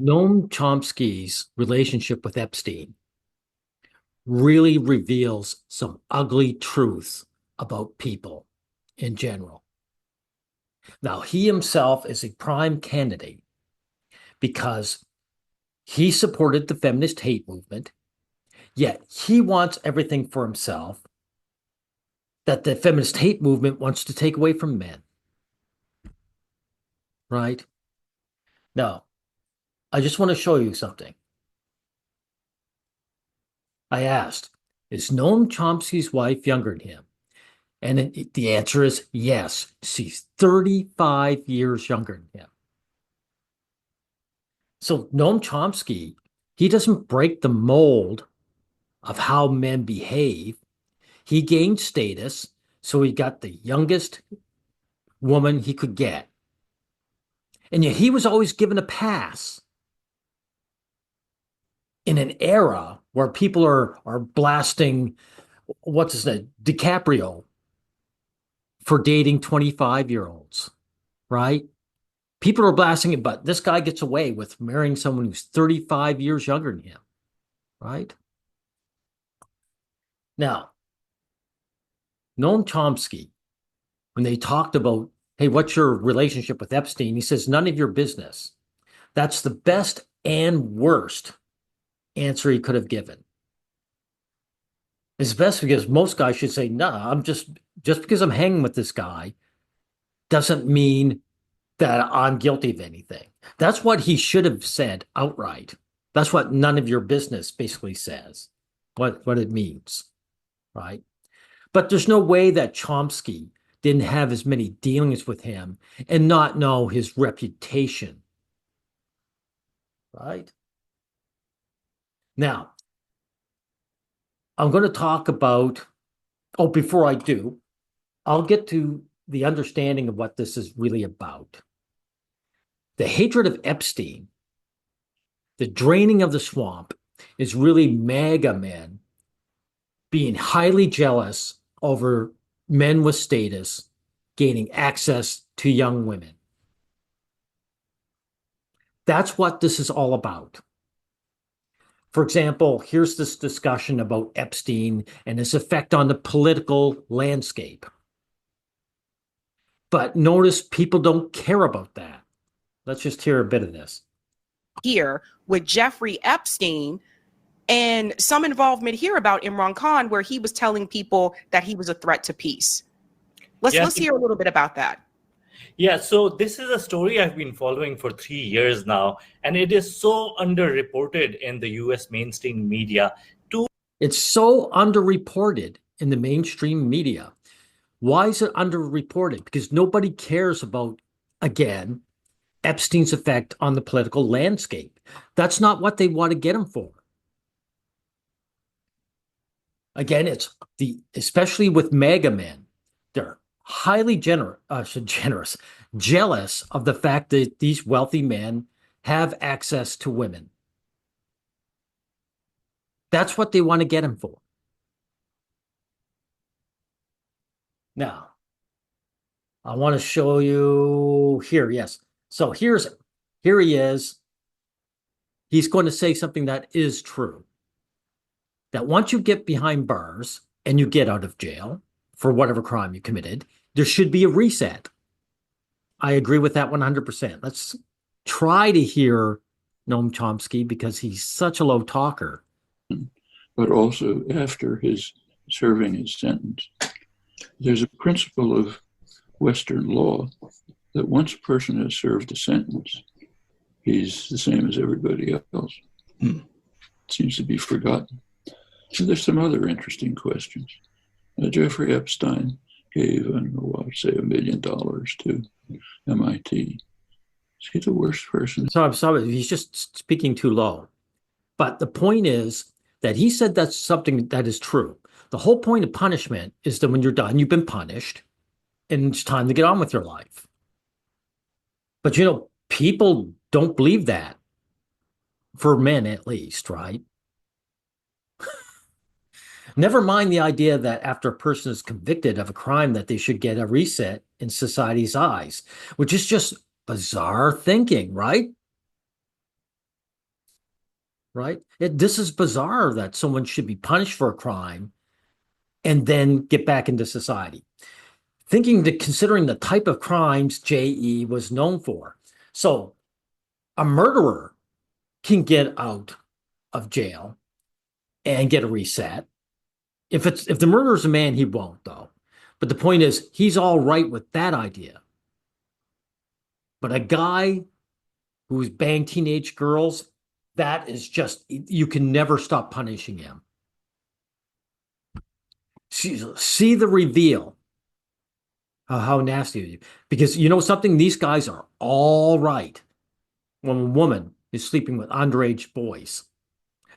Noam Chomsky's relationship with Epstein really reveals some ugly truths about people in general. Now, he himself is a prime candidate because he supported the feminist hate movement, yet he wants everything for himself that the feminist hate movement wants to take away from men, right? Now, I just want to show you something. I asked, is Noam Chomsky's wife younger than him? And the answer is yes. She's 35 years younger than him. So Noam Chomsky, he doesn't break the mold of how men behave. He gained status, so he got the youngest woman he could get. And yet he was always given a pass in an era where people are blasting, what's his name, DiCaprio for dating 25-year-olds, right? People are blasting it, but this guy gets away with marrying someone who's 35 years younger than him, right? Now, Noam Chomsky, when they talked about, hey, what's your relationship with Epstein? He says, none of your business. That's the best and worst answer he could have given. It's best because most guys should say, no, I'm just because I'm hanging with this guy doesn't mean that I'm guilty of anything. That's what he should have said outright. That's what none of your business basically says, what it means, right? But there's no way that Chomsky didn't have as many dealings with him and not know his reputation, right? Now, I'm going to talk about, before I do, I'll get to the understanding of what this is really about. The hatred of Epstein, the draining of the swamp, is really MAGA men being highly jealous over men with status gaining access to young women. That's what this is all about. For example, here's this discussion about Epstein and his effect on the political landscape. But notice people don't care about that. Let's just hear a bit of this. Here with Jeffrey Epstein and some involvement here about Imran Khan, where he was telling people that he was a threat to peace. Let's hear a little bit about that. Yeah, so this is a story I've been following for 3 years now, and it is so underreported in the US mainstream media. It's so underreported in the mainstream media. Why is it underreported? Because nobody cares about, again, Epstein's effect on the political landscape. That's not what they want to get him for. Again, it's especially with MAGA men, they're highly jealous of the fact that these wealthy men have access to women. That's what they want to get him for. Now, I want to show you here. Yes. So here he is. He's going to say something that is true. That once you get behind bars and you get out of jail for whatever crime you committed, there should be a reset. I agree with that 100%. Let's try to hear Noam Chomsky because he's such a low talker. But also after his serving his sentence. There's a principle of Western law that once a person has served a sentence, he's the same as everybody else. It seems to be forgotten. And there's some other interesting questions. Jeffrey Epstein gave, I don't know what, say $1 million to MIT. Is he the worst person? So I'm sorry, he's just speaking too low. But the point is that he said that's something that is true. The whole point of punishment is that when you're done, you've been punished, and it's time to get on with your life. But, people don't believe that, for men at least, right? Never mind the idea that after a person is convicted of a crime that they should get a reset in society's eyes, which is just bizarre thinking, right? right? This is bizarre that someone should be punished for a crime and then get back into society. Considering the type of crimes J.E. was known for. So a murderer can get out of jail and get a reset. If the murderer's a man, he won't, though. But the point is, he's all right with that idea. But a guy who's banged teenage girls, that is just, you can never stop punishing him. See the reveal. How nasty it is. Because you know something? These guys are all right when a woman is sleeping with underage boys.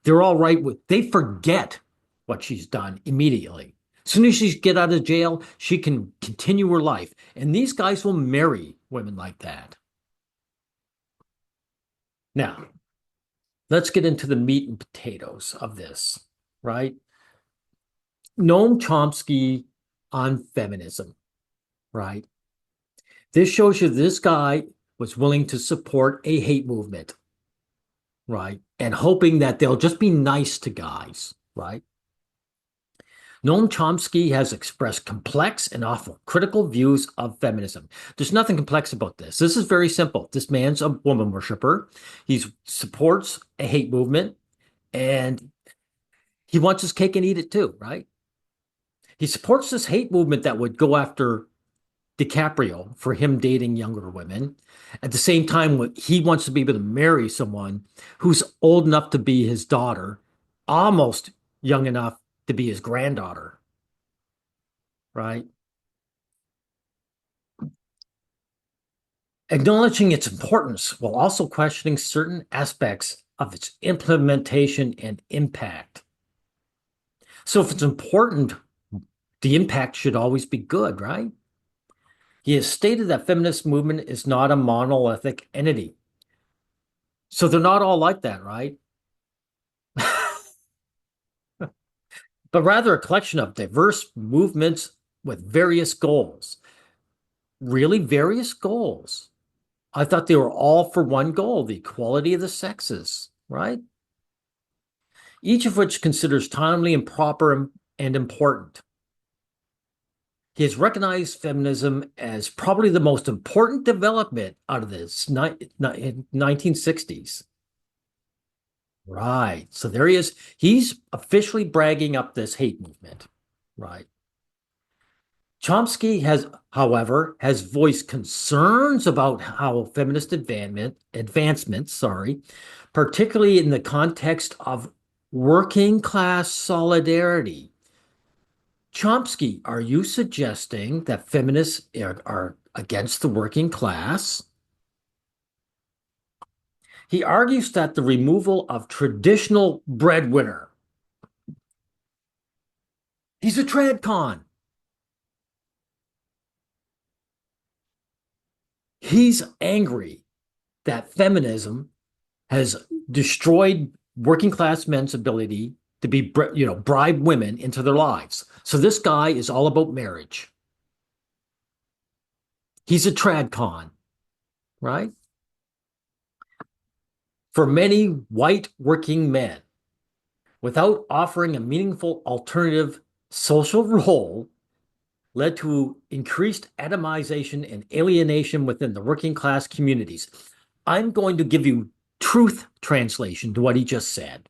They're all right they forget what she's done immediately. As soon as she gets out of jail, she can continue her life. And these guys will marry women like that. Now, let's get into the meat and potatoes of this, right? Noam Chomsky on feminism, right? This shows you this guy was willing to support a hate movement, right? And hoping that they'll just be nice to guys, right? Noam Chomsky has expressed complex and often critical views of feminism. There's nothing complex about this. This is very simple. This man's a woman worshiper. He supports a hate movement, and he wants his cake and eat it too, right? He supports this hate movement that would go after DiCaprio for him dating younger women. At the same time, he wants to be able to marry someone who's old enough to be his daughter, almost young enough to be his granddaughter, right? Acknowledging its importance while also questioning certain aspects of its implementation and impact. So if it's important, the impact should always be good, right? He has stated that feminist movement is not a monolithic entity. So they're not all like that, right? But rather a collection of diverse movements with various goals. Really various goals. I thought they were all for one goal, the equality of the sexes, right? Each of which considers timely and proper and important. He has recognized feminism as probably the most important development out of the 1960s. Right. So there he is. He's officially bragging up this hate movement. Right. Chomsky however, has voiced concerns about how feminist advancements, particularly in the context of working class solidarity. Chomsky, are you suggesting that feminists are against the working class? He argues that the removal of traditional breadwinner. He's a trad con. He's angry that feminism has destroyed working class men's ability to be, bribe women into their lives. So this guy is all about marriage. He's a trad con, right? For many white working men, without offering a meaningful alternative social role, led to increased atomization and alienation within the working class communities. I'm going to give you truth translation to what he just said.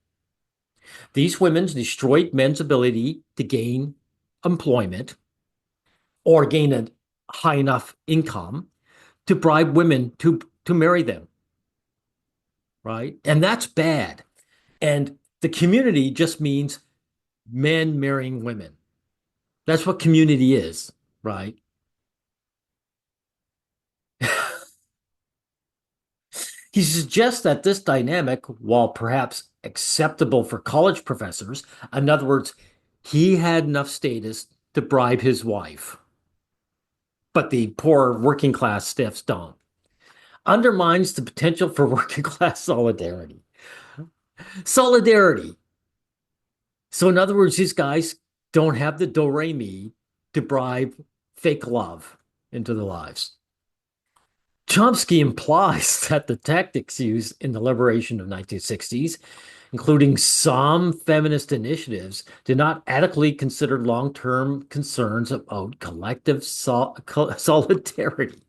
These women destroyed men's ability to gain employment or gain a high enough income to bribe women to marry them. Right? And that's bad. And the community just means men marrying women. That's what community is, right? He suggests that this dynamic, while perhaps acceptable for college professors, in other words, he had enough status to bribe his wife, but the poor working class stiffs don't, undermines the potential for working class solidarity. Solidarity. So in other words, these guys don't have the do-re-mi to bribe fake love into their lives. Chomsky implies that the tactics used in the liberation of 1960s, including some feminist initiatives, did not adequately consider long-term concerns about collective solidarity.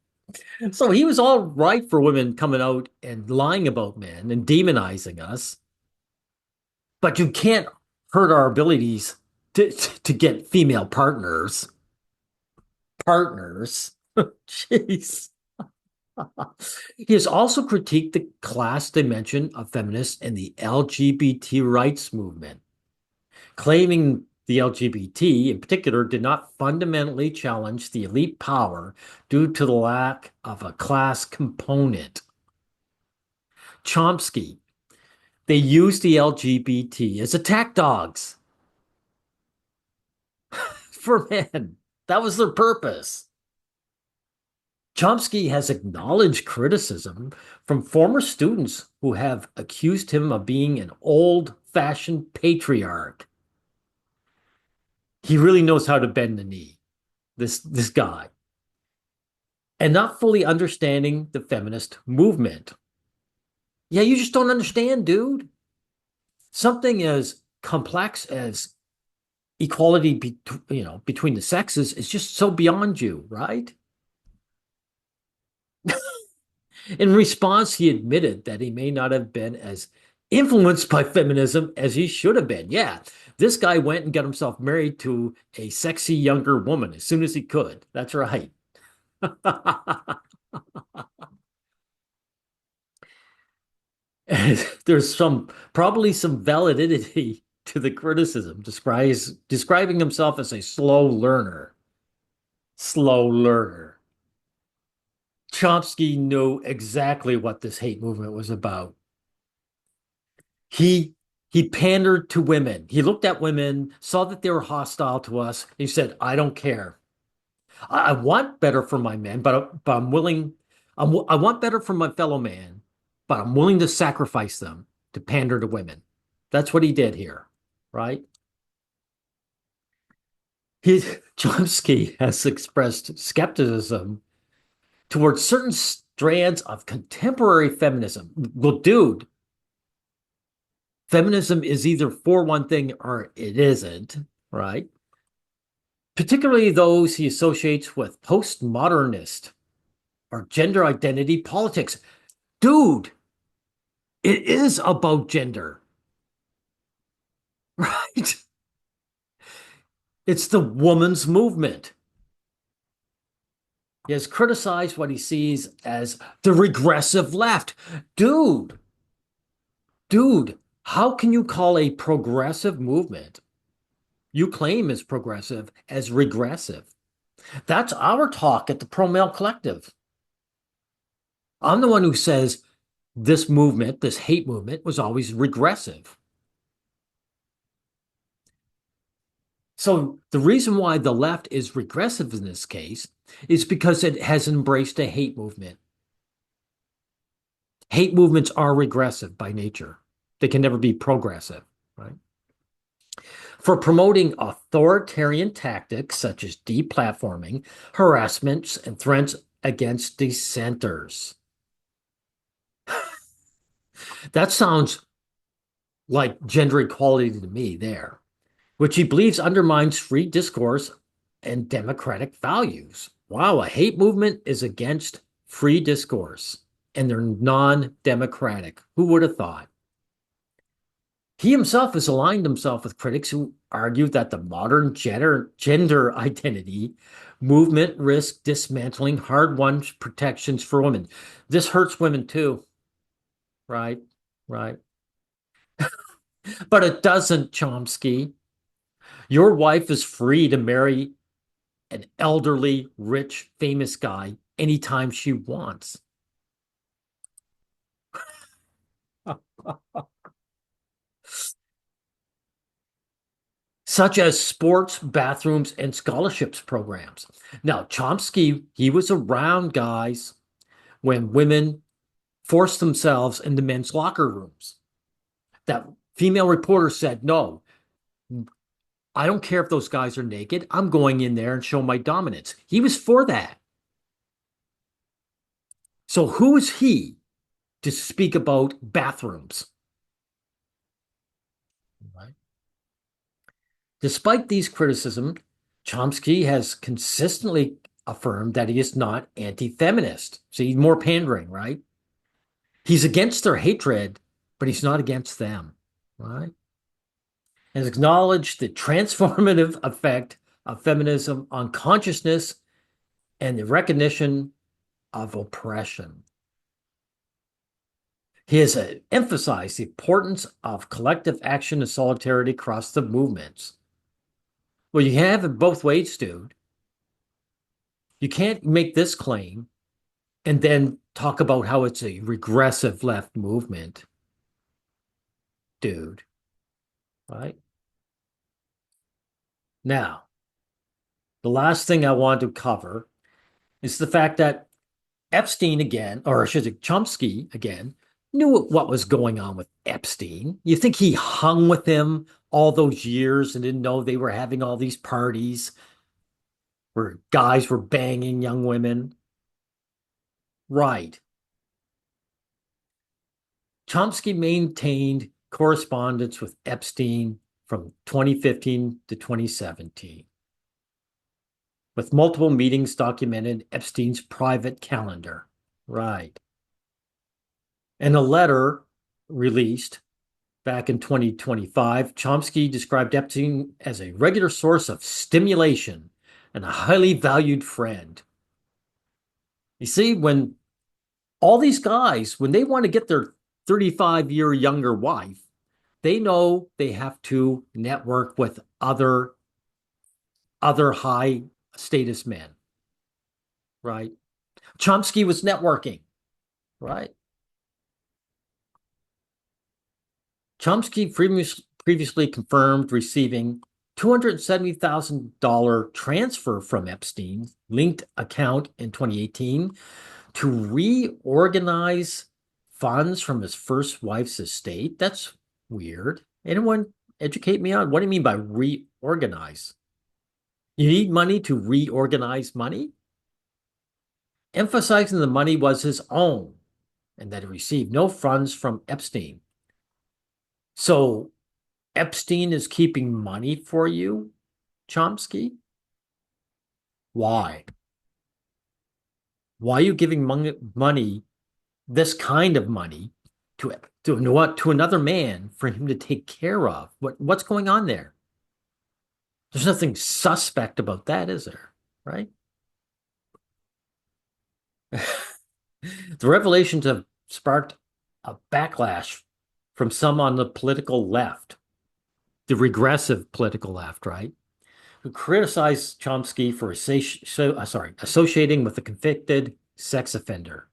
So he was all right for women coming out and lying about men and demonizing us, but you can't hurt our abilities to get female partners. Partners. Jeez. He has also critiqued the class dimension of feminists and the LGBT rights movement, claiming the LGBT in particular did not fundamentally challenge the elite power due to the lack of a class component. Chomsky, they used the LGBT as attack dogs for men. That was their purpose. Chomsky has acknowledged criticism from former students who have accused him of being an old-fashioned patriarch. He really knows how to bend the knee, this guy, and not fully understanding the feminist movement. Yeah, you just don't understand, dude. Something as complex as equality between the sexes is just so beyond you, right? In response, he admitted that he may not have been as influenced by feminism as he should have been. Yeah, this guy went and got himself married to a sexy younger woman as soon as he could. That's right. There's probably some validity to the criticism, describing himself as a slow learner. Slow learner. Chomsky knew exactly what this hate movement was about. He pandered to women. He looked at women, saw that they were hostile to us. He said, "I don't care. I want better for my men, but I'm willing. I want better for my fellow man, but I'm willing to sacrifice them to pander to women." That's what he did here, right? Chomsky has expressed skepticism towards certain strands of contemporary feminism. Well, dude, feminism is either for one thing or it isn't, right? Particularly those he associates with postmodernist or gender identity politics. Dude, it is about gender, right? It's the woman's movement. He has criticized what he sees as the regressive left. Dude, how can you call a progressive movement you claim is progressive as regressive? That's our talk at the Pro Male Collective. I'm the one who says this movement, this hate movement, was always regressive. So the reason why the left is regressive in this case is because it has embraced a hate movement. Hate movements are regressive by nature. They can never be progressive, right? For promoting authoritarian tactics such as deplatforming, harassments, and threats against dissenters. That sounds like gender equality to me there, which he believes undermines free discourse and democratic values. Wow, a hate movement is against free discourse, and they're non-democratic. Who would have thought? He himself has aligned himself with critics who argue that the modern gender identity movement risks dismantling hard-won protections for women. This hurts women too, right? Right. But it doesn't, Chomsky. Your wife is free to marry an elderly, rich, famous guy anytime she wants. Such as sports, bathrooms, and scholarships programs. Now, Chomsky, he was around, guys, when women forced themselves into men's locker rooms. That female reporter said, "No, I don't care if those guys are naked. I'm going in there and show my dominance." He was for that. So who is he to speak about bathrooms? Despite these criticisms, Chomsky has consistently affirmed that he is not anti-feminist. See, more pandering, right? He's against their hatred, but he's not against them, right? And has acknowledged the transformative effect of feminism on consciousness and the recognition of oppression. He has emphasized the importance of collective action and solidarity across the movements. Well, you have it both ways, dude. You can't make this claim and then talk about how it's a regressive left movement, dude. Right? Now, the last thing I want to cover is the fact that Epstein again, or I should say Chomsky again, knew what was going on with Epstein. You think he hung with him all those years and didn't know they were having all these parties where guys were banging young women? Right. Chomsky maintained correspondence with Epstein from 2015 to 2017, with multiple meetings documented in Epstein's private calendar. Right. In a letter released back in 2025, Chomsky described Epstein as a regular source of stimulation and a highly valued friend. You see, when all these guys, when they want to get their 35-year younger wife, they know they have to network with other high status men, right? Chomsky was networking, right? Chomsky previously confirmed receiving $270,000 transfer from Epstein's linked account in 2018 to reorganize funds from his first wife's estate. That's weird. Anyone educate me on what do you mean by reorganize? You need money to reorganize money? Emphasizing the money was his own and that he received no funds from Epstein. So Epstein is keeping money for you, Chomsky? Why? Why are you giving money, this kind of money, to another man for him to take care of? What's going on there? There's nothing suspect about that, is there? Right? The revelations have sparked a backlash from some on the political left, the regressive political left, right? Who criticized Chomsky for associating with a convicted sex offender,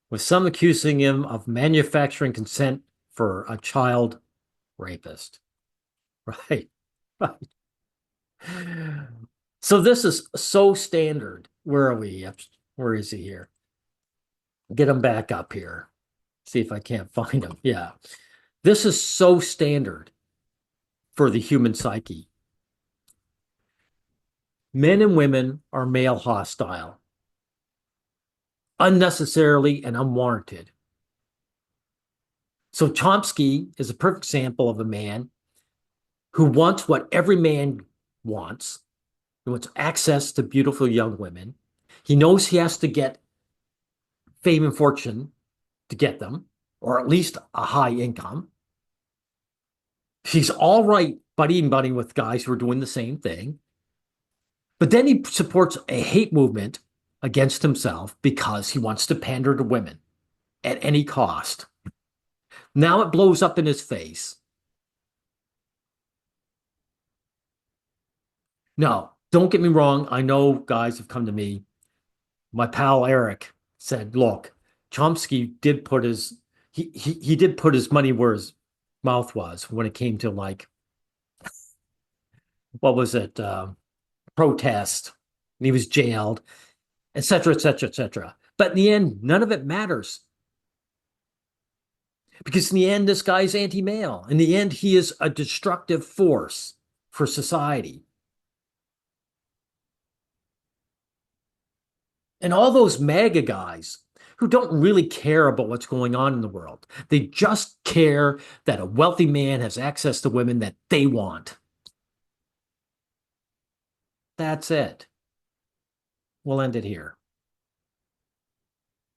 with some accusing him of manufacturing consent for a child rapist. Right, right. So this is so standard. Where are we? Where is he here? Get him back up here. See if I can't find him. Yeah. This is so standard for the human psyche. Men and women are male hostile, unnecessarily and unwarranted. So Chomsky is a perfect example of a man who wants what every man wants. He wants access to beautiful young women. He knows he has to get fame and fortune to get them, or at least a high income. He's all right buddying with guys who are doing the same thing. But then he supports a hate movement against himself because he wants to pander to women at any cost. Now it blows up in his face. No, don't get me wrong. I know guys have come to me. My pal Eric said, look, Chomsky did put he did put his money where his mouth was when it came to, like, what was it? Protest. And he was jailed, etc., etc., etc. But in the end, none of it matters. Because in the end, this guy's anti-male. In the end, he is a destructive force for society. And all those MAGA guys who don't really care about what's going on in the world. They just care that a wealthy man has access to women that they want. That's it. We'll end it here.